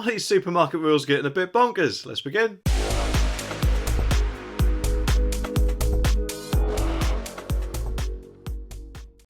Are these supermarket rules getting a bit bonkers? Let's begin.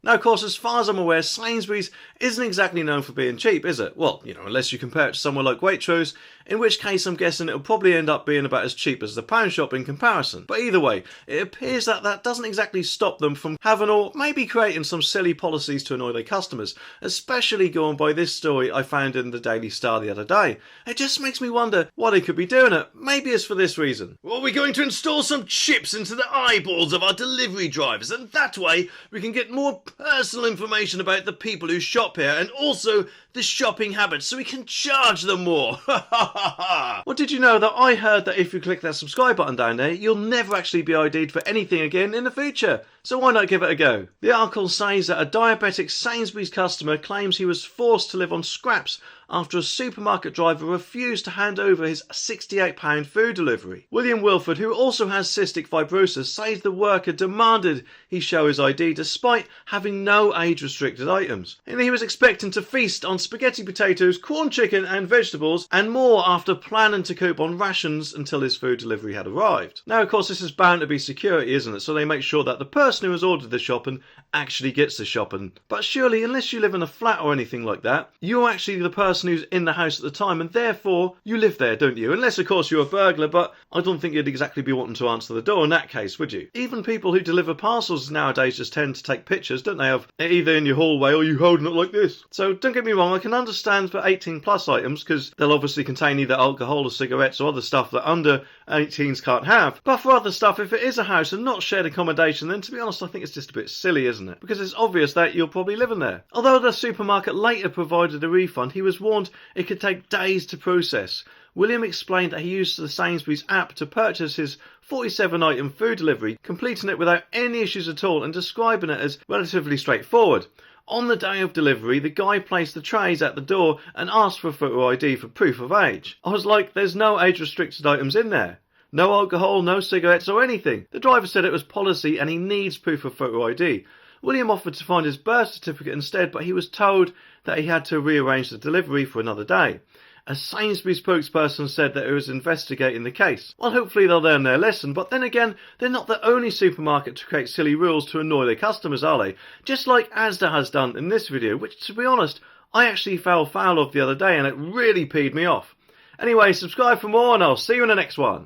Now, of course, as far as I'm aware, Sainsbury's isn't exactly known for being cheap, is it? Well, unless you compare it to somewhere like Waitrose, in which case I'm guessing it'll probably end up being about as cheap as the pound shop in comparison. But either way, it appears that that doesn't exactly stop them from having or maybe creating some silly policies to annoy their customers, especially going by this story I found in the Daily Star the other day. It just makes me wonder why they could be doing it. Maybe it's for this reason. Well, we're going to install some chips into the eyeballs of our delivery drivers, and that way we can get more personal information about the people who shop here and also the shopping habits so we can charge them more. Well, did you know that I heard that if you click that subscribe button down there, you'll never actually be ID'd for anything again in the future? So why not give it a go? The article says that a diabetic Sainsbury's customer claims he was forced to live on scraps after a supermarket driver refused to hand over his £68 food delivery. William Wilford, who also has cystic fibrosis, says the worker demanded he show his ID despite having no age-restricted items. And he was expecting to feast on spaghetti potatoes, corn chicken and vegetables and more after planning to cope on rations until his food delivery had arrived. Now, of course, this is bound to be security, isn't it? So they make sure that the person who has ordered the shopping actually gets the shopping. But surely, unless you live in a flat or anything like that, you're actually the person who's in the house at the time, and therefore you live there, don't you? Unless, of course, you're a burglar, but I don't think you'd exactly be wanting to answer the door in that case, would you? Even people who deliver parcels nowadays just tend to take pictures, don't they, of it either in your hallway or you holding it like this. So don't get me wrong, I can understand for 18 plus items because they'll obviously contain either alcohol or cigarettes or other stuff that under 18s can't have. But for other stuff, if it is a house and not shared accommodation, then to be honest, I think it's just a bit silly, isn't it? Because it's obvious that you're probably living there. Although the supermarket later provided a refund, he was warned it could take days to process. William explained that he used the Sainsbury's app to purchase his 47-item food delivery, completing it without any issues at all and describing it as relatively straightforward. On the day of delivery, the guy placed the trays at the door and asked for a photo ID for proof of age. I was like, there's no age-restricted items in there. No alcohol, no cigarettes or anything. The driver said it was policy and he needs proof of photo ID. William offered to find his birth certificate instead, but he was told that he had to rearrange the delivery for another day. A Sainsbury spokesperson said that it was investigating the case. Well, hopefully they'll learn their lesson, but then again, they're not the only supermarket to create silly rules to annoy their customers, are they? Just like Asda has done in this video, which, to be honest, I actually fell foul of the other day and it really peed me off. Anyway, subscribe for more and I'll see you in the next one.